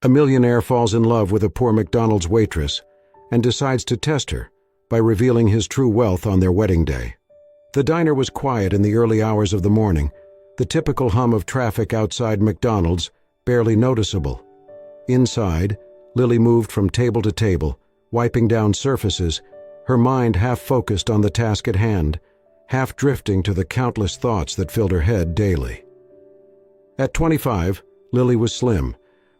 A millionaire falls in love with a poor McDonald's waitress and decides to test her by revealing his true wealth on their wedding day. The diner was quiet in the early hours of the morning, the typical hum of traffic outside McDonald's barely noticeable. Inside, Lily moved from table to table, wiping down surfaces, her mind half focused on the task at hand, half drifting to the countless thoughts that filled her head daily. At 25, Lily was slim,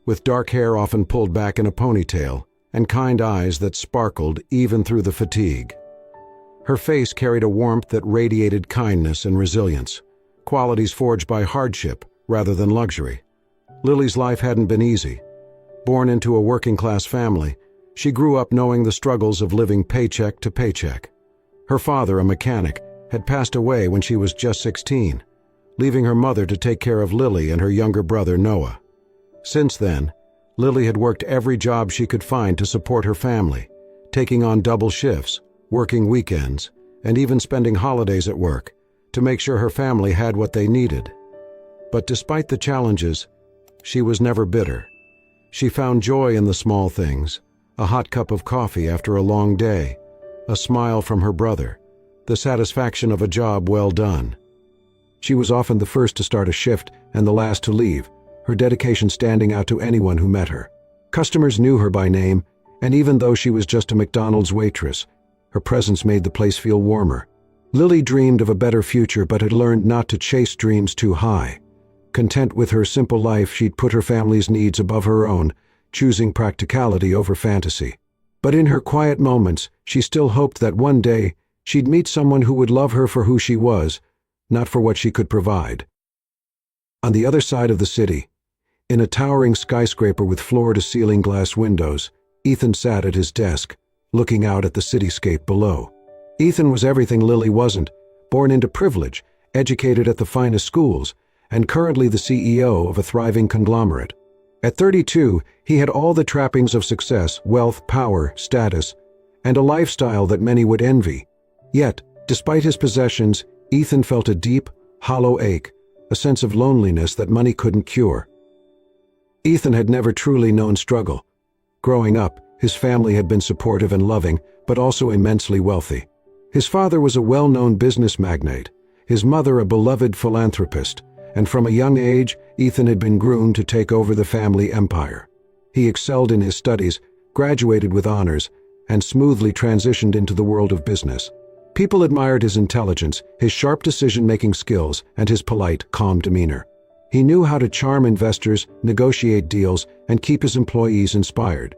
with dark hair often pulled back in a ponytail, and kind eyes that sparkled even through the fatigue. Her face carried a warmth that radiated kindness and resilience, qualities forged by hardship rather than luxury. Lily's life hadn't been easy. Born into a working-class family, she grew up knowing the struggles of living paycheck to paycheck. Her father, a mechanic, had passed away when she was just 16, leaving her mother to take care of Lily and her younger brother, Noah. Since then, Lily had worked every job she could find to support her family, taking on double shifts, working weekends, and even spending holidays at work to make sure her family had what they needed. But despite the challenges, she was never bitter. She found joy in the small things, a hot cup of coffee after a long day, a smile from her brother, the satisfaction of a job well done. She was often the first to start a shift and the last to leave, her dedication standing out to anyone who met her. Customers knew her by name, and even though she was just a McDonald's waitress, her presence made the place feel warmer. Lily dreamed of a better future but had learned not to chase dreams too high. Content with her simple life, she'd put her family's needs above her own, choosing practicality over fantasy. But in her quiet moments, she still hoped that one day she'd meet someone who would love her for who she was, not for what she could provide. On the other side of the city, in a towering skyscraper with floor-to-ceiling glass windows, Ethan sat at his desk, looking out at the cityscape below. Ethan was everything Lily wasn't, born into privilege, educated at the finest schools, and currently the CEO of a thriving conglomerate. At 32, he had all the trappings of success, wealth, power, status, and a lifestyle that many would envy. Yet, despite his possessions, Ethan felt a deep, hollow ache, a sense of loneliness that money couldn't cure. Ethan had never truly known struggle. Growing up, his family had been supportive and loving, but also immensely wealthy. His father was a well-known business magnate, his mother a beloved philanthropist, and from a young age, Ethan had been groomed to take over the family empire. He excelled in his studies, graduated with honors, and smoothly transitioned into the world of business. People admired his intelligence, his sharp decision-making skills, and his polite, calm demeanor. He knew how to charm investors, negotiate deals, and keep his employees inspired.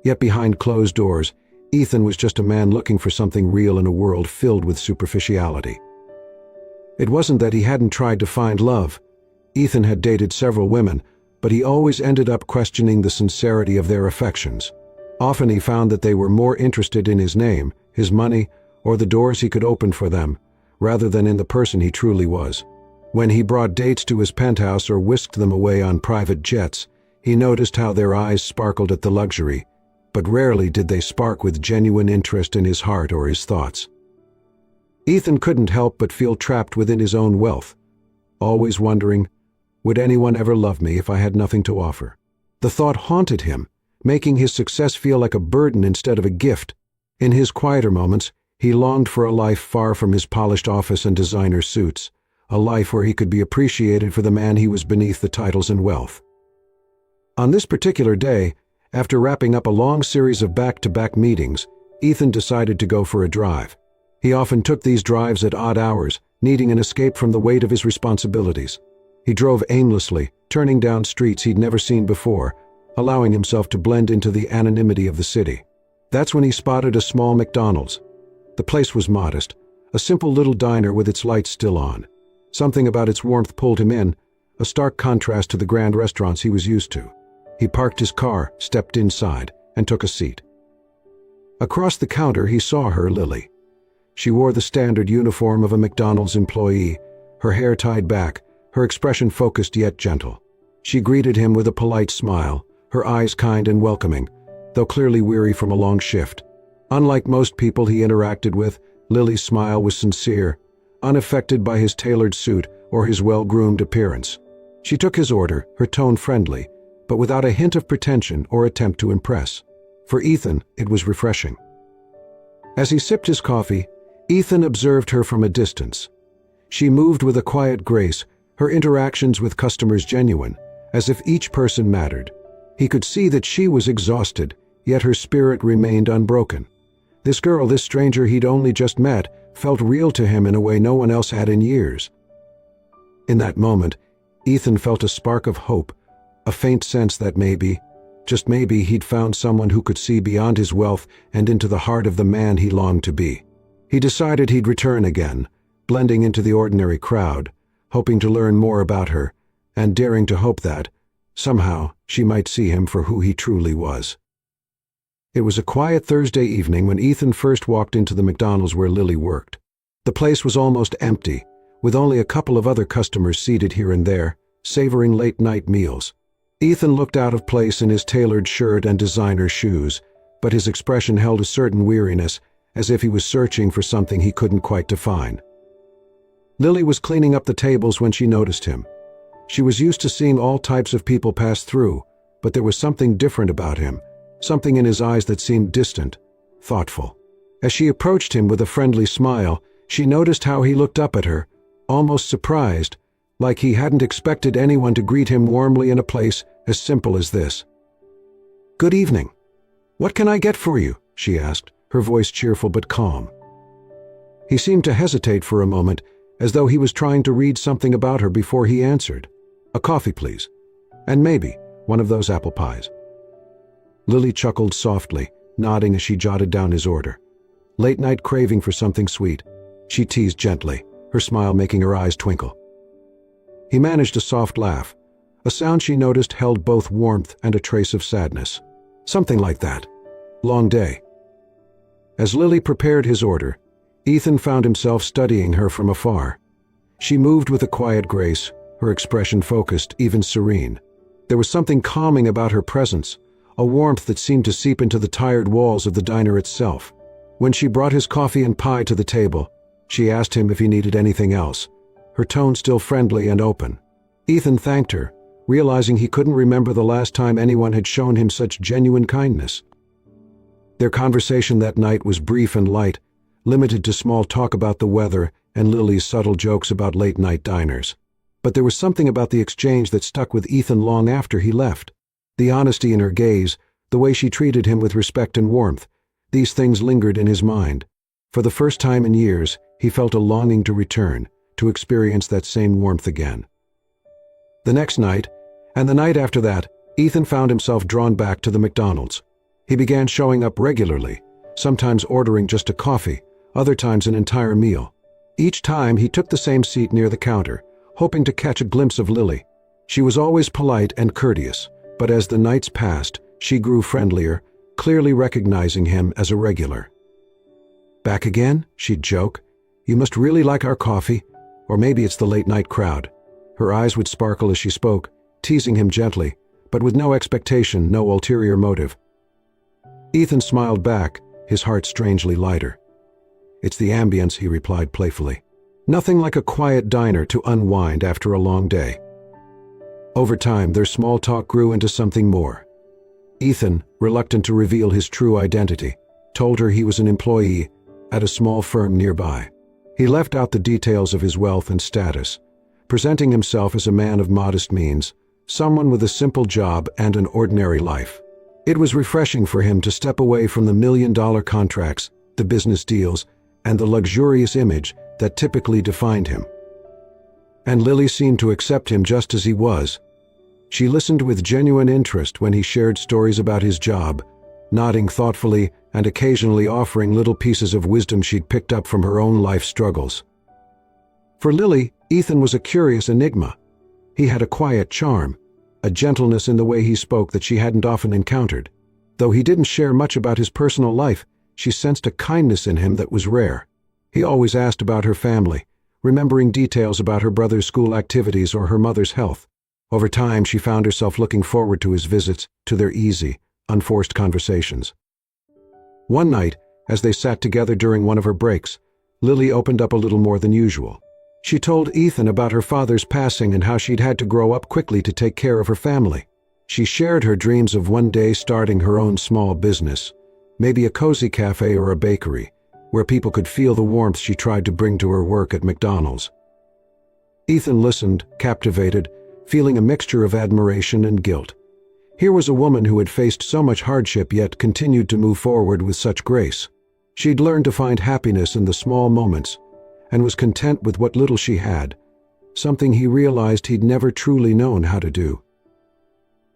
Yet behind closed doors, Ethan was just a man looking for something real in a world filled with superficiality. It wasn't that he hadn't tried to find love. Ethan had dated several women, but he always ended up questioning the sincerity of their affections. Often he found that they were more interested in his name, his money, or the doors he could open for them, rather than in the person he truly was. When he brought dates to his penthouse or whisked them away on private jets, he noticed how their eyes sparkled at the luxury, but rarely did they spark with genuine interest in his heart or his thoughts. Ethan couldn't help but feel trapped within his own wealth, always wondering, would anyone ever love me if I had nothing to offer? The thought haunted him, making his success feel like a burden instead of a gift. In his quieter moments, he longed for a life far from his polished office and designer suits, a life where he could be appreciated for the man he was beneath the titles and wealth. On this particular day, after wrapping up a long series of back-to-back meetings, Ethan decided to go for a drive. He often took these drives at odd hours, needing an escape from the weight of his responsibilities. He drove aimlessly, turning down streets he'd never seen before, allowing himself to blend into the anonymity of the city. That's when he spotted a small McDonald's. The place was modest, a simple little diner with its lights still on. Something about its warmth pulled him in, a stark contrast to the grand restaurants he was used to. He parked his car, stepped inside, and took a seat. Across the counter he saw her, Lily. She wore the standard uniform of a McDonald's employee, her hair tied back, her expression focused yet gentle. She greeted him with a polite smile, her eyes kind and welcoming, though clearly weary from a long shift. Unlike most people he interacted with, Lily's smile was sincere, unaffected by his tailored suit or his well-groomed appearance. She took his order, her tone friendly, but without a hint of pretension or attempt to impress. For Ethan, it was refreshing. As he sipped his coffee, Ethan observed her from a distance. She moved with a quiet grace, her interactions with customers genuine, as if each person mattered. He could see that she was exhausted, yet her spirit remained unbroken. This girl, this stranger he'd only just met, felt real to him in a way no one else had in years. In that moment, Ethan felt a spark of hope, a faint sense that maybe, just maybe, he'd found someone who could see beyond his wealth and into the heart of the man he longed to be. He decided he'd return again, blending into the ordinary crowd, hoping to learn more about her, and daring to hope that, somehow, she might see him for who he truly was. It was a quiet Thursday evening when Ethan first walked into the McDonald's where Lily worked. The place was almost empty, with only a couple of other customers seated here and there, savoring late-night meals. Ethan looked out of place in his tailored shirt and designer shoes, but his expression held a certain weariness, as if he was searching for something he couldn't quite define. Lily was cleaning up the tables when she noticed him. She was used to seeing all types of people pass through, but there was something different about him, something in his eyes that seemed distant, thoughtful. As she approached him with a friendly smile, she noticed how he looked up at her, almost surprised, like he hadn't expected anyone to greet him warmly in a place as simple as this. "Good evening. What can I get for you?" she asked, her voice cheerful but calm. He seemed to hesitate for a moment, as though he was trying to read something about her before he answered. "A coffee, please. And maybe one of those apple pies." Lily chuckled softly, nodding as she jotted down his order. Late-night craving for something sweet, she teased gently, her smile making her eyes twinkle. He managed a soft laugh, a sound she noticed held both warmth and a trace of sadness. "Something like that. Long day." As Lily prepared his order, Ethan found himself studying her from afar. She moved with a quiet grace, her expression focused, even serene. There was something calming about her presence, a warmth that seemed to seep into the tired walls of the diner itself. When she brought his coffee and pie to the table, she asked him if he needed anything else, her tone still friendly and open. Ethan thanked her, realizing he couldn't remember the last time anyone had shown him such genuine kindness. Their conversation that night was brief and light, limited to small talk about the weather and Lily's subtle jokes about late-night diners. But there was something about the exchange that stuck with Ethan long after he left. The honesty in her gaze, the way she treated him with respect and warmth, these things lingered in his mind. For the first time in years, he felt a longing to return, to experience that same warmth again. The next night, and the night after that, Ethan found himself drawn back to the McDonald's. He began showing up regularly, sometimes ordering just a coffee, other times an entire meal. Each time he took the same seat near the counter, hoping to catch a glimpse of Lily. She was always polite and courteous, but as the nights passed, she grew friendlier, clearly recognizing him as a regular. "Back again?" she'd joke. "You must really like our coffee, or maybe it's the late-night crowd." Her eyes would sparkle as she spoke, teasing him gently, but with no expectation, no ulterior motive. Ethan smiled back, his heart strangely lighter. "It's the ambience," he replied playfully. "Nothing like a quiet diner to unwind after a long day." Over time, their small talk grew into something more. Ethan, reluctant to reveal his true identity, told her he was an employee at a small firm nearby. He left out the details of his wealth and status, presenting himself as a man of modest means, someone with a simple job and an ordinary life. It was refreshing for him to step away from the million-dollar contracts, the business deals, and the luxurious image that typically defined him. And Lily seemed to accept him just as he was. She listened with genuine interest when he shared stories about his job, nodding thoughtfully and occasionally offering little pieces of wisdom she'd picked up from her own life struggles. For Lily, Ethan was a curious enigma. He had a quiet charm, a gentleness in the way he spoke that she hadn't often encountered. Though he didn't share much about his personal life, she sensed a kindness in him that was rare. He always asked about her family, remembering details about her brother's school activities or her mother's health. Over time, she found herself looking forward to his visits, to their easy, unforced conversations. One night, as they sat together during one of her breaks, Lily opened up a little more than usual. She told Ethan about her father's passing and how she'd had to grow up quickly to take care of her family. She shared her dreams of one day starting her own small business, maybe a cozy cafe or a bakery, where people could feel the warmth she tried to bring to her work at McDonald's. Ethan listened, captivated, feeling a mixture of admiration and guilt. Here was a woman who had faced so much hardship yet continued to move forward with such grace. She'd learned to find happiness in the small moments and was content with what little she had, something he realized he'd never truly known how to do.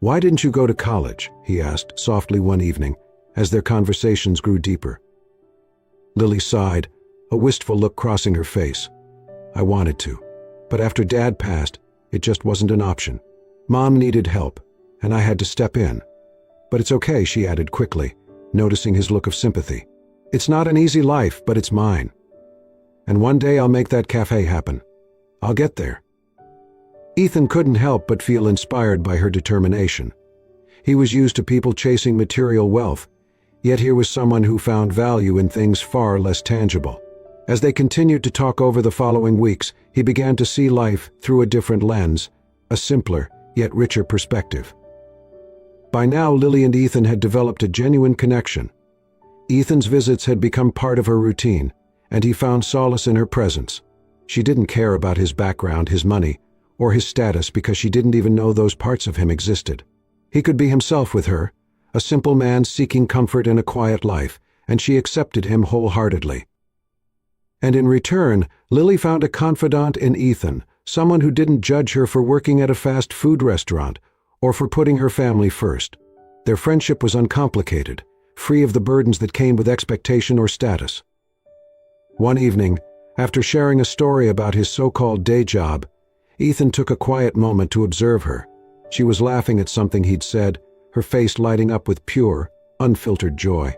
"Why didn't you go to college?" he asked softly one evening, as their conversations grew deeper. Lily sighed, a wistful look crossing her face. "I wanted to, but after Dad passed, it just wasn't an option. Mom needed help, and I had to step in. But it's okay," she added quickly, noticing his look of sympathy. "It's not an easy life, but it's mine. And one day I'll make that cafe happen. I'll get there." Ethan couldn't help but feel inspired by her determination. He was used to people chasing material wealth, yet here was someone who found value in things far less tangible. As they continued to talk over the following weeks, he began to see life through a different lens, a simpler, yet richer perspective. By now, Lily and Ethan had developed a genuine connection. Ethan's visits had become part of her routine, and he found solace in her presence. She didn't care about his background, his money, or his status because she didn't even know those parts of him existed. He could be himself with her, a simple man seeking comfort in a quiet life, and she accepted him wholeheartedly. And in return, Lily found a confidant in Ethan, someone who didn't judge her for working at a fast food restaurant or for putting her family first. Their friendship was uncomplicated, free of the burdens that came with expectation or status. One evening, after sharing a story about his so-called day job, Ethan took a quiet moment to observe her. She was laughing at something he'd said, her face lighting up with pure, unfiltered joy.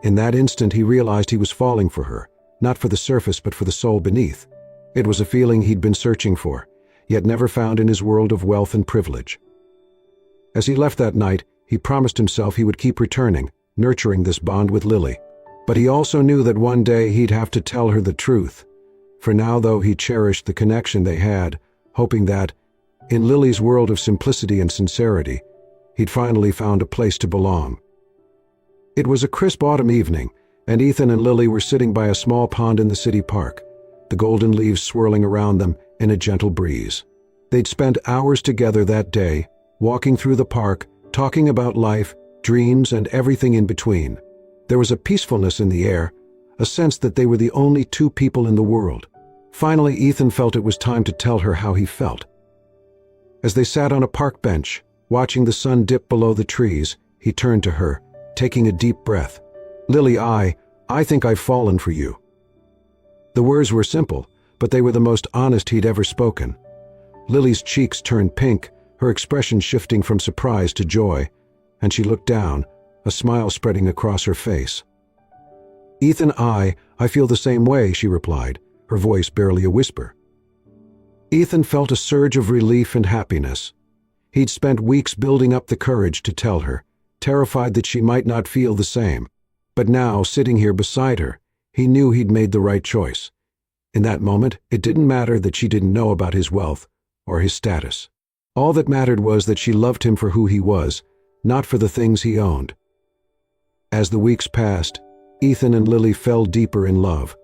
In that instant he realized he was falling for her, not for the surface but for the soul beneath. It was a feeling he'd been searching for, yet never found in his world of wealth and privilege. As he left that night, he promised himself he would keep returning, nurturing this bond with Lily. But he also knew that one day he'd have to tell her the truth. For now, though, he cherished the connection they had, hoping that, in Lily's world of simplicity and sincerity, he'd finally found a place to belong. It was a crisp autumn evening, and Ethan and Lily were sitting by a small pond in the city park, the golden leaves swirling around them in a gentle breeze. They'd spent hours together that day, walking through the park, talking about life, dreams, and everything in between. There was a peacefulness in the air, a sense that they were the only two people in the world. Finally, Ethan felt it was time to tell her how he felt. As they sat on a park bench, watching the sun dip below the trees, he turned to her, taking a deep breath. "Lily, I think I've fallen for you." The words were simple, but they were the most honest he'd ever spoken. Lily's cheeks turned pink, her expression shifting from surprise to joy, and she looked down, a smile spreading across her face. "Ethan, I feel the same way," she replied, her voice barely a whisper. Ethan felt a surge of relief and happiness. He'd spent weeks building up the courage to tell her, terrified that she might not feel the same. But now, sitting here beside her, he knew he'd made the right choice. In that moment, it didn't matter that she didn't know about his wealth or his status. All that mattered was that she loved him for who he was, not for the things he owned. As the weeks passed, Ethan and Lily fell deeper in love.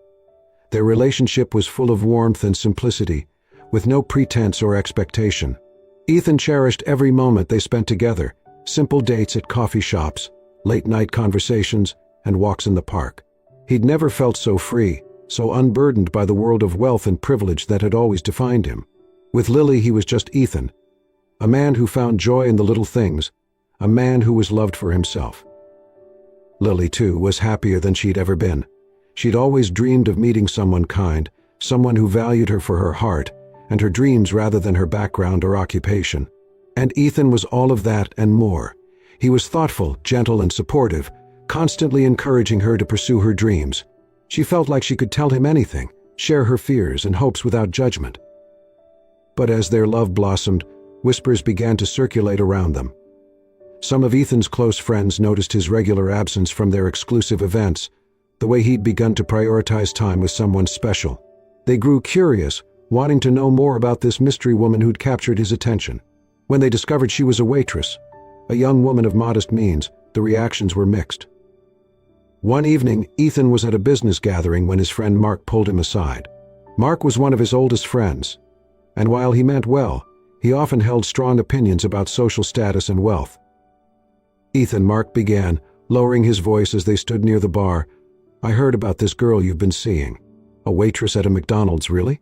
Their relationship was full of warmth and simplicity, with no pretense or expectation. Ethan cherished every moment they spent together, simple dates at coffee shops, late-night conversations, and walks in the park. He'd never felt so free, so unburdened by the world of wealth and privilege that had always defined him. With Lily, he was just Ethan, a man who found joy in the little things, a man who was loved for himself. Lily, too, was happier than she'd ever been. She'd always dreamed of meeting someone kind, someone who valued her for her heart and her dreams rather than her background or occupation. And Ethan was all of that and more. He was thoughtful, gentle, and supportive, constantly encouraging her to pursue her dreams. She felt like she could tell him anything, share her fears and hopes without judgment. But as their love blossomed, whispers began to circulate around them. Some of Ethan's close friends noticed his regular absence from their exclusive events, the way he'd begun to prioritize time with someone special. They grew curious, wanting to know more about this mystery woman who'd captured his attention. When they discovered she was a waitress, a young woman of modest means, the reactions were mixed. One evening, Ethan was at a business gathering when his friend Mark pulled him aside. Mark was one of his oldest friends, and while he meant well, he often held strong opinions about social status and wealth. "Ethan," Mark began, lowering his voice as they stood near the bar, "I heard about this girl you've been seeing. A waitress at a McDonald's, really?"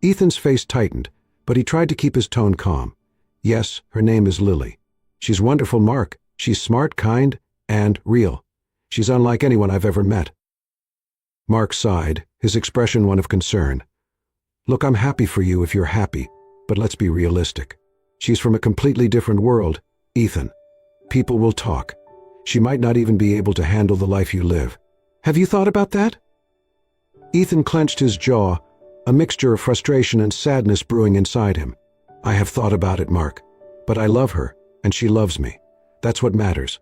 Ethan's face tightened, but he tried to keep his tone calm. "Yes, her name is Lily. She's wonderful, Mark. She's smart, kind, and real. She's unlike anyone I've ever met." Mark sighed, his expression one of concern. "Look, I'm happy for you if you're happy, but let's be realistic. She's from a completely different world, Ethan. People will talk. She might not even be able to handle the life you live. Have you thought about that?" Ethan clenched his jaw, a mixture of frustration and sadness brewing inside him. "I have thought about it, Mark, but I love her, and she loves me. That's what matters."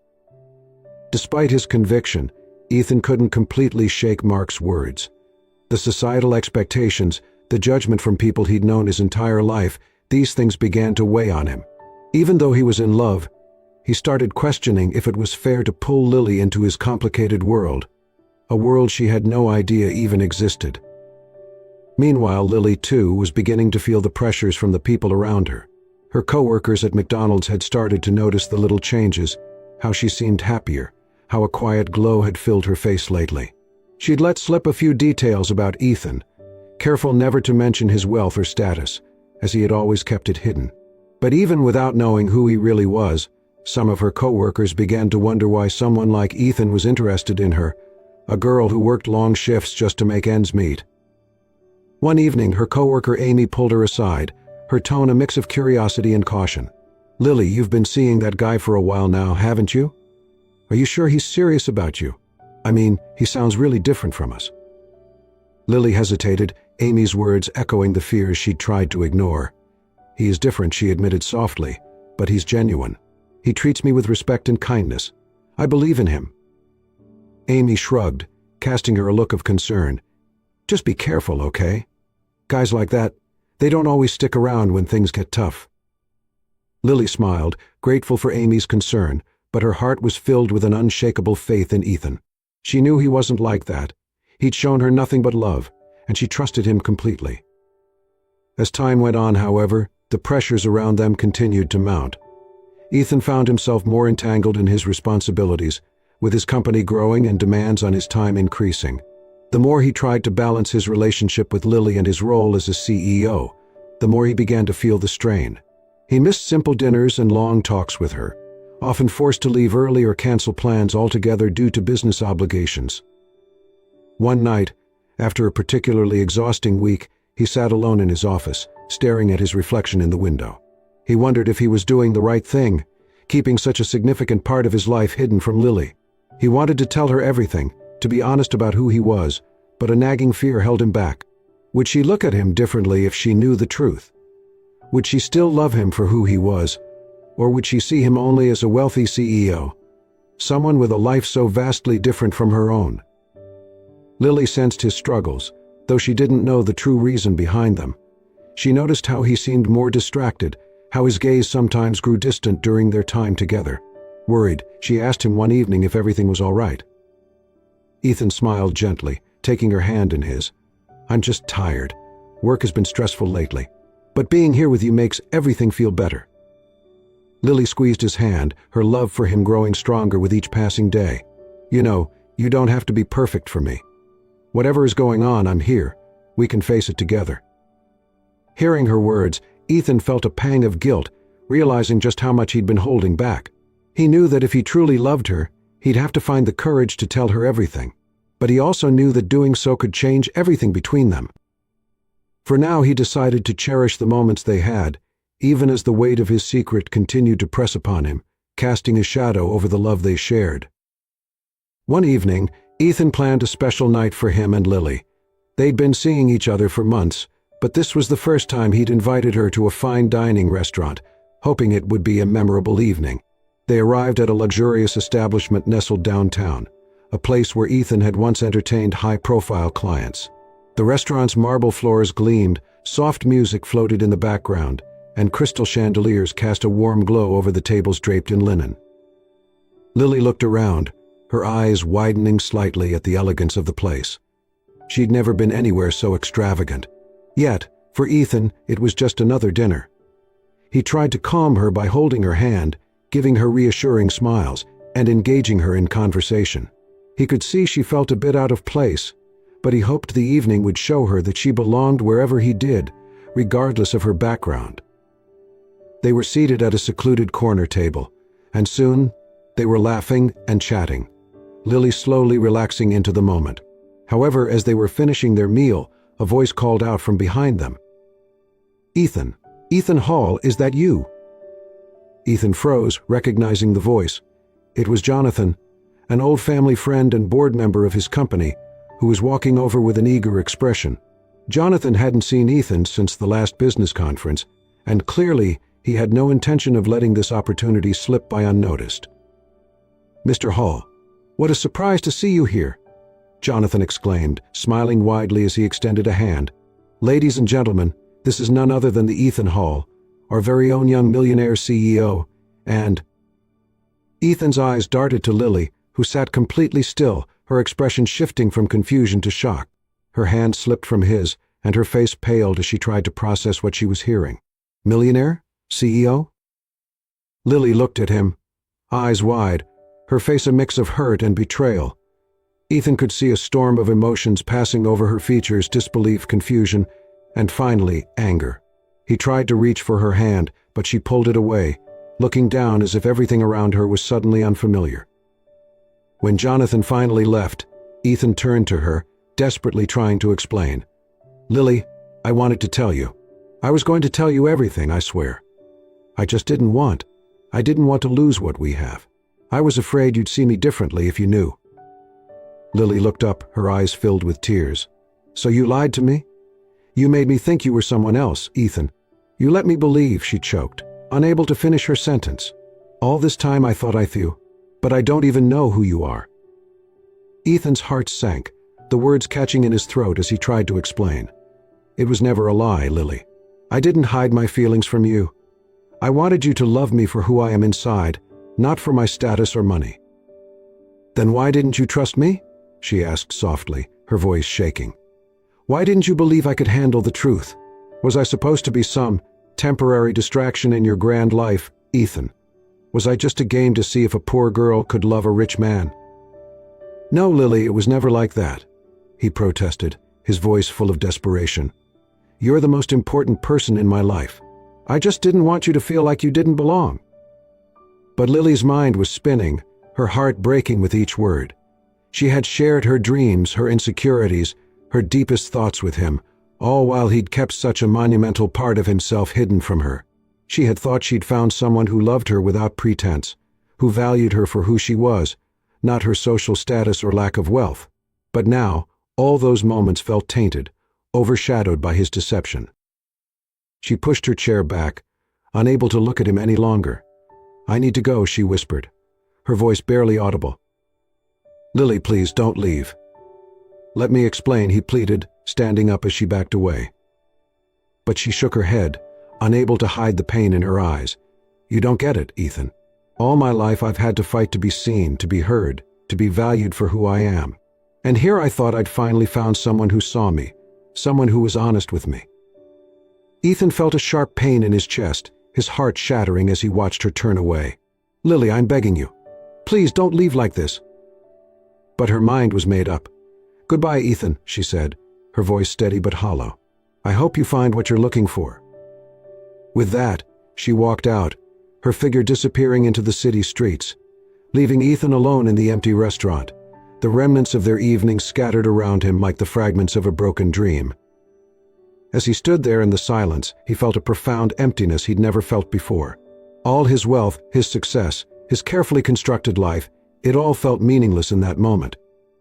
Despite his conviction, Ethan couldn't completely shake Mark's words. The societal expectations, the judgment from people he'd known his entire life, these things began to weigh on him. Even though he was in love, he started questioning if it was fair to pull Lily into his complicated world, a world she had no idea even existed. Meanwhile, Lily, too, was beginning to feel the pressures from the people around her. Her coworkers at McDonald's had started to notice the little changes, how she seemed happier, how a quiet glow had filled her face lately. She'd let slip a few details about Ethan, careful never to mention his wealth or status, as he had always kept it hidden. But even without knowing who he really was, some of her coworkers began to wonder why someone like Ethan was interested in her, a girl who worked long shifts just to make ends meet. One evening, her coworker Amy pulled her aside, her tone a mix of curiosity and caution. "Lily, you've been seeing that guy for a while now, haven't you? Are you sure he's serious about you? I mean, he sounds really different from us." Lily hesitated, Amy's words echoing the fears she'd tried to ignore. "He is different," she admitted softly, "but he's genuine. He treats me with respect and kindness. I believe in him." Amy shrugged, casting her a look of concern. "Just be careful, okay? Guys like that, they don't always stick around when things get tough." Lily smiled, grateful for Amy's concern, but her heart was filled with an unshakable faith in Ethan. She knew he wasn't like that. He'd shown her nothing but love, and she trusted him completely. As time went on, however, the pressures around them continued to mount. Ethan found himself more entangled in his responsibilities, with his company growing and demands on his time increasing. The more he tried to balance his relationship with Lily and his role as a CEO, the more he began to feel the strain. He missed simple dinners and long talks with her, often forced to leave early or cancel plans altogether due to business obligations. One night, after a particularly exhausting week, he sat alone in his office, staring at his reflection in the window. He wondered if he was doing the right thing, keeping such a significant part of his life hidden from Lily. He wanted to tell her everything, to be honest about who he was, but a nagging fear held him back. Would she look at him differently if she knew the truth? Would she still love him for who he was, or would she see him only as a wealthy CEO, someone with a life so vastly different from her own? Lily sensed his struggles, though she didn't know the true reason behind them. She noticed how he seemed more distracted, how his gaze sometimes grew distant during their time together. Worried, she asked him one evening if everything was all right. Ethan smiled gently, taking her hand in his. "I'm just tired. Work has been stressful lately. But being here with you makes everything feel better." Lily squeezed his hand, her love for him growing stronger with each passing day. "You know, you don't have to be perfect for me. Whatever is going on, I'm here. We can face it together." Hearing her words, Ethan felt a pang of guilt, realizing just how much he'd been holding back. He knew that if he truly loved her, he'd have to find the courage to tell her everything. But he also knew that doing so could change everything between them. For now, he decided to cherish the moments they had, even as the weight of his secret continued to press upon him, casting a shadow over the love they shared. One evening, Ethan planned a special night for him and Lily. They'd been seeing each other for months, but this was the first time he'd invited her to a fine dining restaurant, hoping it would be a memorable evening. They arrived at a luxurious establishment nestled downtown, a place where Ethan had once entertained high-profile clients. The restaurant's marble floors gleamed, soft music floated in the background, and crystal chandeliers cast a warm glow over the tables draped in linen. Lily looked around, her eyes widening slightly at the elegance of the place. She'd never been anywhere so extravagant. Yet, for Ethan, it was just another dinner. He tried to calm her by holding her hand, giving her reassuring smiles, and engaging her in conversation. He could see she felt a bit out of place, but he hoped the evening would show her that she belonged wherever he did, regardless of her background. They were seated at a secluded corner table, and soon they were laughing and chatting, Lily slowly relaxing into the moment. However, as they were finishing their meal, a voice called out from behind them. Ethan Hall, is that you?" Ethan froze, recognizing the voice. It was Jonathan, an old family friend and board member of his company, who was walking over with an eager expression. Jonathan hadn't seen Ethan since the last business conference, and clearly he had no intention of letting this opportunity slip by unnoticed. "Mr. Hall, what a surprise to see you here," Jonathan exclaimed, smiling widely as he extended a hand. "Ladies and gentlemen, this is none other than the Ethan Hall, our very own young millionaire CEO, and—" Ethan's eyes darted to Lily, who sat completely still, her expression shifting from confusion to shock. Her hand slipped from his, and her face paled as she tried to process what she was hearing. "Millionaire? CEO?" Lily looked at him, eyes wide, her face a mix of hurt and betrayal. Ethan could see a storm of emotions passing over her features: disbelief, confusion, and finally, anger. He tried to reach for her hand, but she pulled it away, looking down as if everything around her was suddenly unfamiliar. When Jonathan finally left, Ethan turned to her, desperately trying to explain. "Lily, I wanted to tell you. I was going to tell you everything, I swear. I just didn't want to lose what we have. I was afraid you'd see me differently if you knew." Lily looked up, her eyes filled with tears. "So you lied to me? You made me think you were someone else, Ethan. You let me believe," she choked, unable to finish her sentence. "All this time I thought I knew, but I don't even know who you are." Ethan's heart sank, the words catching in his throat as he tried to explain. "It was never a lie, Lily. I didn't hide my feelings from you. I wanted you to love me for who I am inside, not for my status or money." "Then why didn't you trust me?" she asked softly, her voice shaking. "Why didn't you believe I could handle the truth? Was I supposed to be some temporary distraction in your grand life, Ethan? Was I just a game to see if a poor girl could love a rich man?" "No, Lily, it was never like that," he protested, his voice full of desperation. "You're the most important person in my life. I just didn't want you to feel like you didn't belong." But Lily's mind was spinning, her heart breaking with each word. She had shared her dreams, her insecurities, her deepest thoughts with him, all while he'd kept such a monumental part of himself hidden from her. She had thought she'd found someone who loved her without pretense, who valued her for who she was, not her social status or lack of wealth. But now, all those moments felt tainted, overshadowed by his deception. She pushed her chair back, unable to look at him any longer. "I need to go," she whispered, her voice barely audible. "Lily, please don't leave." "Let me explain," he pleaded, standing up as she backed away. But she shook her head, unable to hide the pain in her eyes. "You don't get it, Ethan. All my life I've had to fight to be seen, to be heard, to be valued for who I am. And here I thought I'd finally found someone who saw me, someone who was honest with me." Ethan felt a sharp pain in his chest, his heart shattering as he watched her turn away. "Lily, I'm begging you. Please don't leave like this." But her mind was made up. "Goodbye, Ethan," she said, her voice steady but hollow. "I hope you find what you're looking for." With that, she walked out, her figure disappearing into the city streets, leaving Ethan alone in the empty restaurant, the remnants of their evening scattered around him like the fragments of a broken dream. As he stood there in the silence, he felt a profound emptiness he'd never felt before. All his wealth, his success, his carefully constructed life, it all felt meaningless in that moment.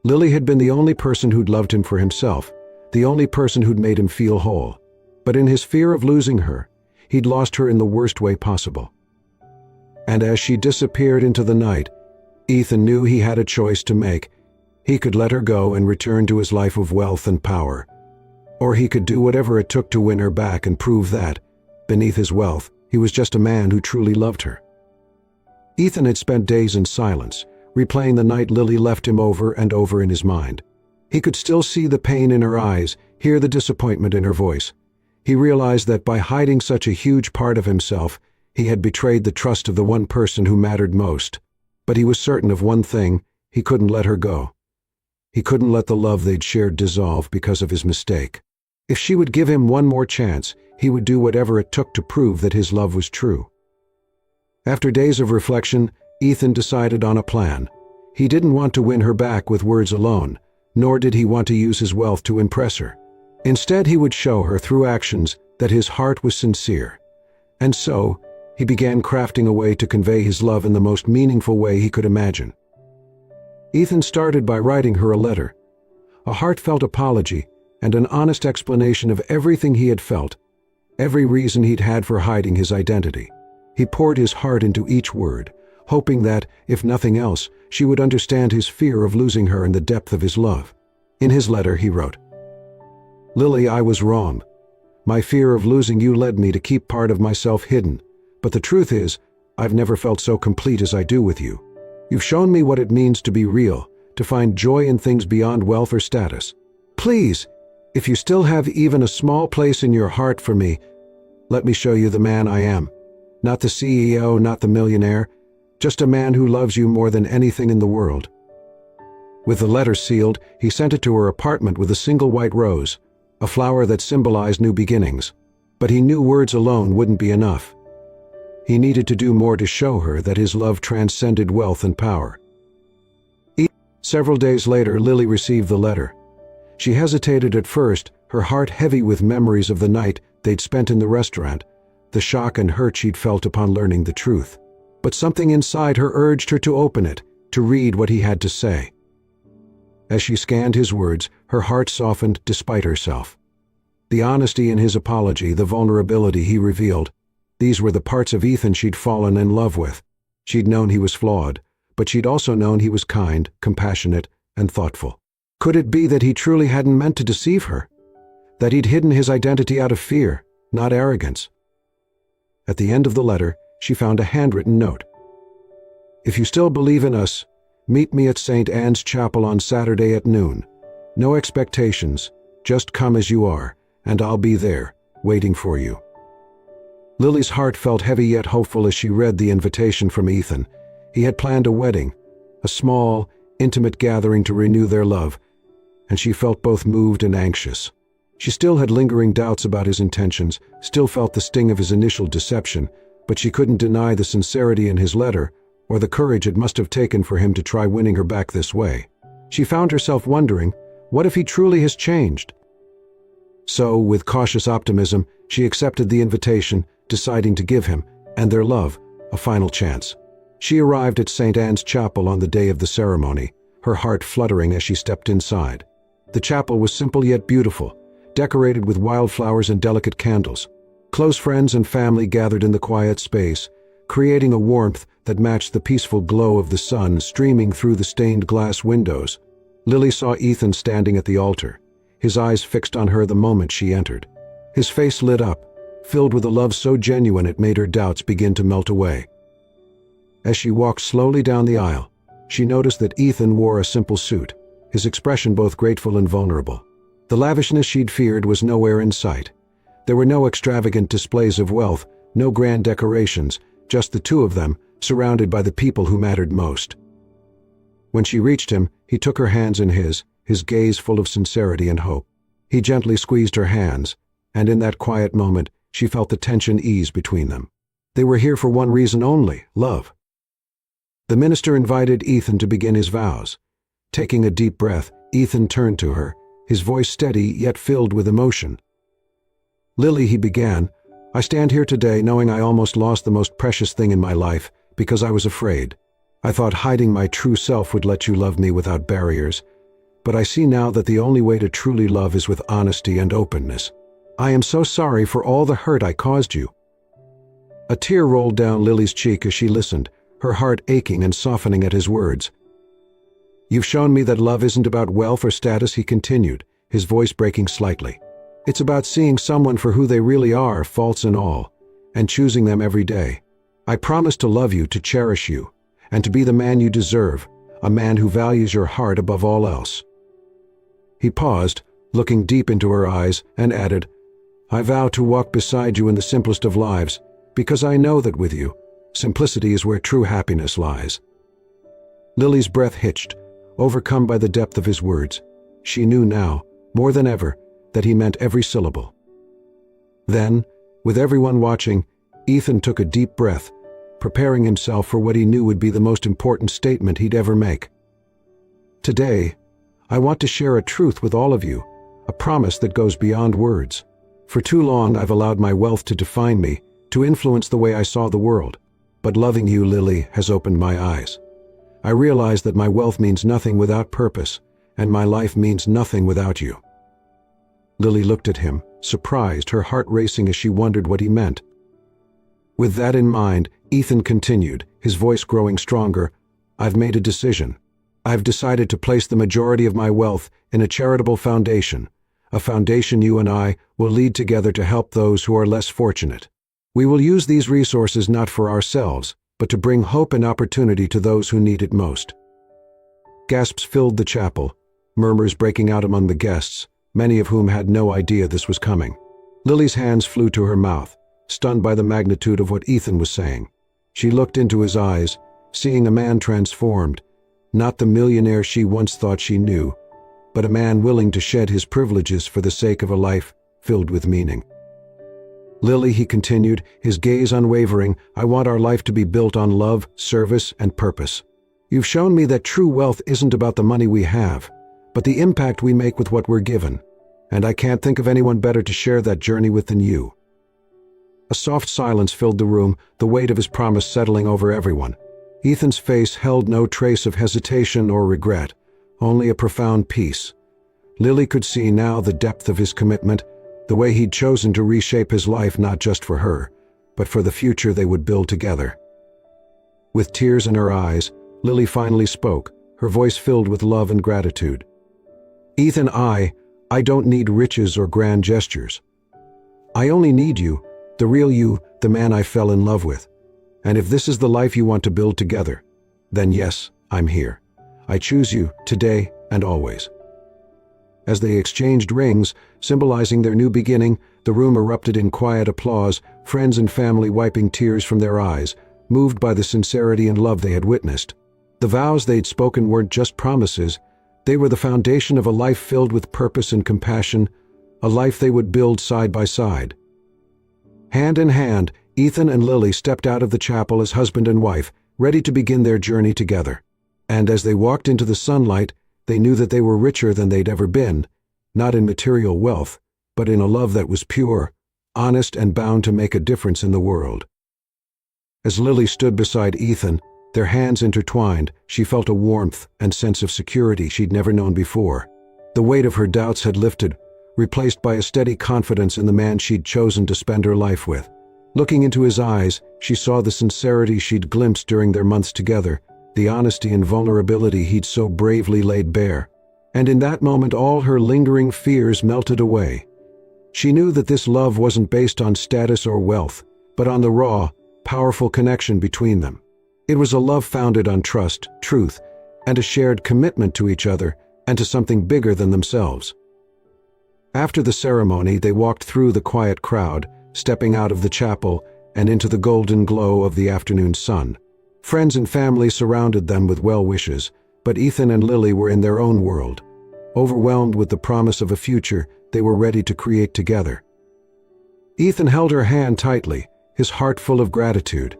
Lily had been the only person who'd loved him for himself, the only person who'd made him feel whole. But in his fear of losing her, he'd lost her in the worst way possible. And as she disappeared into the night, Ethan knew he had a choice to make. He could let her go and return to his life of wealth and power, or he could do whatever it took to win her back and prove that, Beneath his wealth, he was just a man who truly loved her. Ethan had spent days in silence, replaying the night Lily left him over and over in his mind. He could still see the pain in her eyes, hear the disappointment in her voice. He realized that by hiding such a huge part of himself, he had betrayed the trust of the one person who mattered most. But he was certain of one thing: he couldn't let her go. He couldn't let the love they'd shared dissolve because of his mistake. If she would give him one more chance, he would do whatever it took to prove that his love was true. After days of reflection, Ethan decided on a plan. He didn't want to win her back with words alone, nor did he want to use his wealth to impress her. Instead, he would show her through actions that his heart was sincere. And so, he began crafting a way to convey his love in the most meaningful way he could imagine. Ethan started by writing her a letter, a heartfelt apology, and an honest explanation of everything he had felt, every reason he'd had for hiding his identity. He poured his heart into each word, hoping that, if nothing else, she would understand his fear of losing her and the depth of his love. In his letter, he wrote, "Lily, I was wrong. My fear of losing you led me to keep part of myself hidden, but the truth is, I've never felt so complete as I do with you. You've shown me what it means to be real, to find joy in things beyond wealth or status. Please, if you still have even a small place in your heart for me, let me show you the man I am. Not the CEO, not the millionaire, just a man who loves you more than anything in the world." With the letter sealed, he sent it to her apartment with a single white rose, a flower that symbolized new beginnings. But he knew words alone wouldn't be enough. He needed to do more to show her that his love transcended wealth and power. Several days later, Lily received the letter. She hesitated at first, her heart heavy with memories of the night they'd spent in the restaurant, the shock and hurt she'd felt upon learning the truth. But something inside her urged her to open it, to read what he had to say. As she scanned his words, her heart softened despite herself. The honesty in his apology, the vulnerability he revealed, these were the parts of Ethan she'd fallen in love with. She'd known he was flawed, but she'd also known he was kind, compassionate, and thoughtful. Could it be that he truly hadn't meant to deceive her? That he'd hidden his identity out of fear, not arrogance? At the end of the letter, she found a handwritten note. "If you still believe in us, meet me at St. Anne's Chapel on Saturday at noon. No expectations, just come as you are, and I'll be there, waiting for you." Lily's heart felt heavy yet hopeful as she read the invitation from Ethan. He had planned a wedding, a small, intimate gathering to renew their love, and she felt both moved and anxious. She still had lingering doubts about his intentions, still felt the sting of his initial deception, but she couldn't deny the sincerity in his letter or the courage it must have taken for him to try winning her back this way. She found herself wondering, what if he truly has changed? So, with cautious optimism, she accepted the invitation, deciding to give him, and their love, a final chance. She arrived at St. Anne's Chapel on the day of the ceremony, her heart fluttering as she stepped inside. The chapel was simple yet beautiful, decorated with wildflowers and delicate candles. Close friends and family gathered in the quiet space, creating a warmth that matched the peaceful glow of the sun streaming through the stained glass windows. Lily saw Ethan standing at the altar, his eyes fixed on her the moment she entered. His face lit up, filled with a love so genuine it made her doubts begin to melt away. As she walked slowly down the aisle, she noticed that Ethan wore a simple suit, his expression both grateful and vulnerable. The lavishness she'd feared was nowhere in sight. There were no extravagant displays of wealth, no grand decorations, just the two of them, surrounded by the people who mattered most. When she reached him, he took her hands in his gaze full of sincerity and hope. He gently squeezed her hands, and in that quiet moment, she felt the tension ease between them. They were here for one reason only: love. The minister invited Ethan to begin his vows. Taking a deep breath, Ethan turned to her, his voice steady yet filled with emotion. "Lily," he began, "I stand here today knowing I almost lost the most precious thing in my life because I was afraid. I thought hiding my true self would let you love me without barriers, but I see now that the only way to truly love is with honesty and openness. I am so sorry for all the hurt I caused you." A tear rolled down Lily's cheek as she listened, her heart aching and softening at his words. "You've shown me that love isn't about wealth or status," he continued, his voice breaking slightly. "It's about seeing someone for who they really are, faults and all. and choosing them every day. I promise to love you, to cherish you, and to be the man you deserve, a man who values your heart above all else." He paused, looking deep into her eyes, and added, "I vow to walk beside you in the simplest of lives, because I know that with you, simplicity is where true happiness lies." Lily's breath hitched, overcome by the depth of his words. She knew now, more than ever, that he meant every syllable. Then, with everyone watching, Ethan took a deep breath, preparing himself for what he knew would be the most important statement he'd ever make. "Today, I want to share a truth with all of you, a promise that goes beyond words. For too long I've allowed my wealth to define me, to influence the way I saw the world. But loving you, Lily, has opened my eyes. I realize that my wealth means nothing without purpose, and my life means nothing without you." Lily looked at him, surprised, her heart racing as she wondered what he meant. With that in mind, Ethan continued, his voice growing stronger. "I've made a decision. I've decided to place the majority of my wealth in a charitable foundation, a foundation you and I will lead together to help those who are less fortunate. We will use these resources not for ourselves, but to bring hope and opportunity to those who need it most." Gasps filled the chapel, murmurs breaking out among the guests, many of whom had no idea this was coming. Lily's hands flew to her mouth, stunned by the magnitude of what Ethan was saying. She looked into his eyes, seeing a man transformed, not the millionaire she once thought she knew, but a man willing to shed his privileges for the sake of a life filled with meaning. "Lily," he continued, his gaze unwavering, "I want our life to be built on love, service, and purpose. You've shown me that true wealth isn't about the money we have, but the impact we make with what we're given, and I can't think of anyone better to share that journey with than you." A soft silence filled the room, the weight of his promise settling over everyone. Ethan's face held no trace of hesitation or regret, only a profound peace. Lily could see now the depth of his commitment, the way he'd chosen to reshape his life not just for her, but for the future they would build together. With tears in her eyes, Lily finally spoke, her voice filled with love and gratitude. "Ethan, I don't need riches or grand gestures. I only need you, the real you, the man I fell in love with. And if this is the life you want to build together, then yes, I'm here. I choose you, today and always." As they exchanged rings, symbolizing their new beginning, the room erupted in quiet applause, friends and family wiping tears from their eyes, moved by the sincerity and love they had witnessed. The vows they'd spoken weren't just promises, they were the foundation of a life filled with purpose and compassion, a life they would build side by side. Hand in hand, Ethan and Lily stepped out of the chapel as husband and wife, ready to begin their journey together. And as they walked into the sunlight, they knew that they were richer than they'd ever been, not in material wealth, but in a love that was pure, honest, and bound to make a difference in the world. As Lily stood beside Ethan, their hands intertwined, she felt a warmth and sense of security she'd never known before. The weight of her doubts had lifted, replaced by a steady confidence in the man she'd chosen to spend her life with. Looking into his eyes, she saw the sincerity she'd glimpsed during their months together, the honesty and vulnerability he'd so bravely laid bare. And in that moment all her lingering fears melted away. She knew that this love wasn't based on status or wealth, but on the raw, powerful connection between them. It was a love founded on trust, truth, and a shared commitment to each other and to something bigger than themselves. After the ceremony, they walked through the quiet crowd, stepping out of the chapel and into the golden glow of the afternoon sun. Friends and family surrounded them with well wishes, but Ethan and Lily were in their own world. Overwhelmed with the promise of a future they were ready to create together. Ethan held her hand tightly, his heart full of gratitude.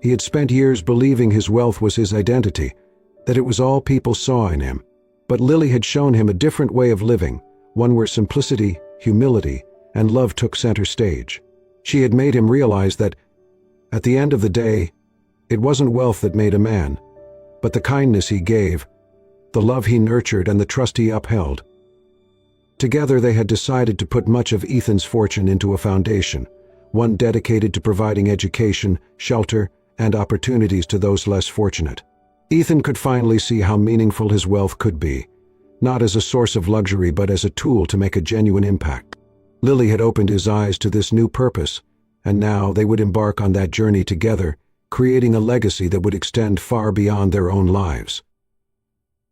He had spent years believing his wealth was his identity, that it was all people saw in him. But Lily had shown him a different way of living, one where simplicity, humility, and love took center stage. She had made him realize that, at the end of the day, it wasn't wealth that made a man, but the kindness he gave, the love he nurtured, and the trust he upheld. Together they had decided to put much of Ethan's fortune into a foundation, one dedicated to providing education, shelter, and opportunities to those less fortunate. Ethan could finally see how meaningful his wealth could be, not as a source of luxury but as a tool to make a genuine impact. Lily had opened his eyes to this new purpose, and now they would embark on that journey together, creating a legacy that would extend far beyond their own lives.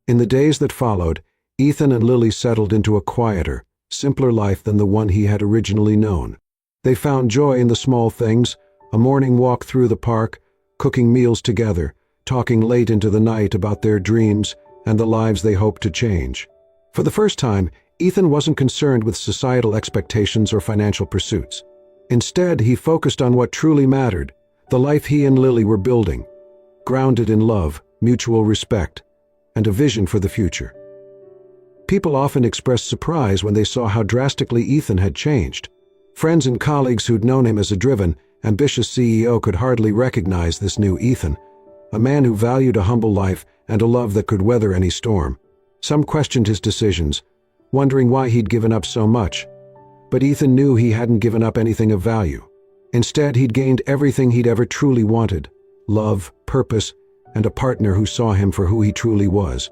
In the days that followed, Ethan and Lily settled into a quieter, simpler life than the one he had originally known. They found joy in the small things, a morning walk through the park, cooking meals together, talking late into the night about their dreams and the lives they hoped to change. For the first time, Ethan wasn't concerned with societal expectations or financial pursuits. Instead, he focused on what truly mattered, the life he and Lily were building, grounded in love, mutual respect, and a vision for the future. People often expressed surprise when they saw how drastically Ethan had changed. Friends and colleagues who'd known him as a driven, ambitious CEO could hardly recognize this new Ethan, a man who valued a humble life and a love that could weather any storm. Some questioned his decisions, wondering why he'd given up so much. But Ethan knew he hadn't given up anything of value. Instead, he'd gained everything he'd ever truly wanted: love, purpose, and a partner who saw him for who he truly was.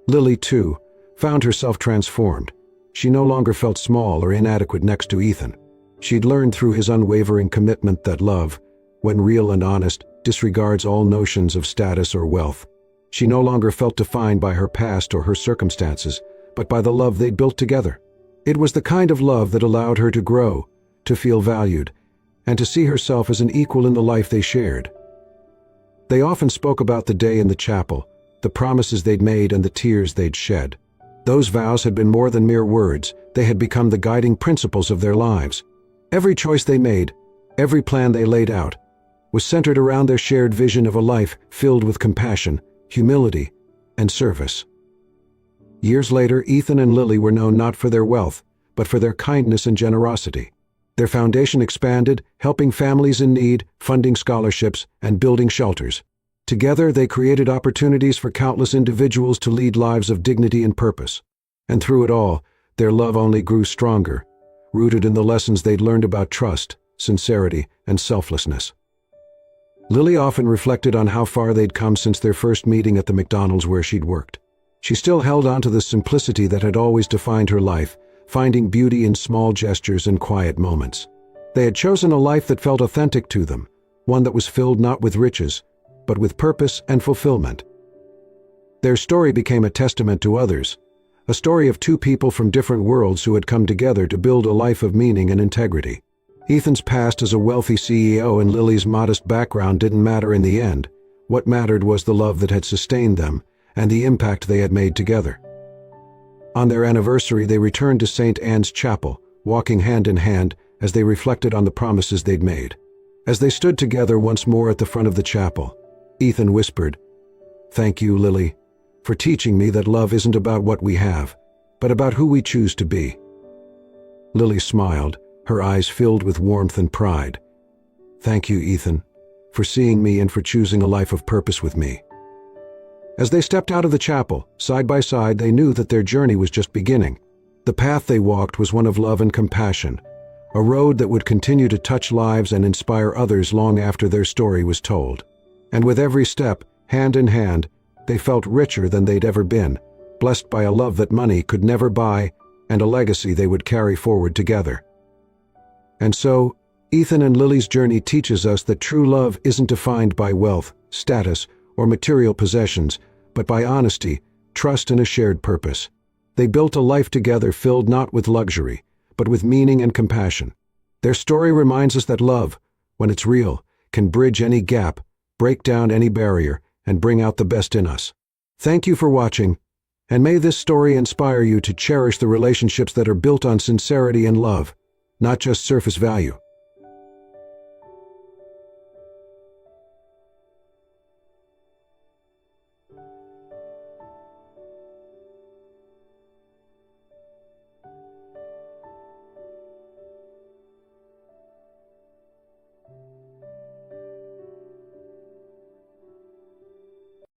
Lily, too, found herself transformed. She no longer felt small or inadequate next to Ethan. She'd learned through his unwavering commitment that love, when real and honest, disregards all notions of status or wealth. She no longer felt defined by her past or her circumstances, but by the love they'd built together. It was the kind of love that allowed her to grow, to feel valued, and to see herself as an equal in the life they shared. They often spoke about the day in the chapel, the promises they'd made and the tears they'd shed. Those vows had been more than mere words. They had become the guiding principles of their lives. Every choice they made, every plan they laid out, was centered around their shared vision of a life filled with compassion, humility, and service. Years later, Ethan and Lily were known not for their wealth, but for their kindness and generosity. Their foundation expanded, helping families in need, funding scholarships, and building shelters. Together, they created opportunities for countless individuals to lead lives of dignity and purpose. And through it all, their love only grew stronger, rooted in the lessons they'd learned about trust, sincerity, and selflessness. Lily often reflected on how far they'd come since their first meeting at the McDonald's where she'd worked. She still held on to the simplicity that had always defined her life, finding beauty in small gestures and quiet moments. They had chosen a life that felt authentic to them, one that was filled not with riches, but with purpose and fulfillment. Their story became a testament to others, a story of two people from different worlds who had come together to build a life of meaning and integrity. Ethan's past as a wealthy CEO and Lily's modest background didn't matter in the end. What mattered was the love that had sustained them and the impact they had made together. On their anniversary, they returned to St. Anne's Chapel, walking hand in hand as they reflected on the promises they'd made. As they stood together once more at the front of the chapel, Ethan whispered, "Thank you, Lily, for teaching me that love isn't about what we have, but about who we choose to be." Lily smiled, her eyes filled with warmth and pride. "Thank you, Ethan, for seeing me and for choosing a life of purpose with me." As they stepped out of the chapel, side by side, they knew that their journey was just beginning. The path they walked was one of love and compassion, a road that would continue to touch lives and inspire others long after their story was told. And with every step, hand in hand, they felt richer than they'd ever been, blessed by a love that money could never buy and a legacy they would carry forward together. And so, Ethan and Lily's journey teaches us that true love isn't defined by wealth, status, or material possessions, but by honesty, trust, and a shared purpose. They built a life together filled not with luxury, but with meaning and compassion. Their story reminds us that love, when it's real, can bridge any gap, break down any barrier, and bring out the best in us. Thank you for watching, and may this story inspire you to cherish the relationships that are built on sincerity and love, not just surface value.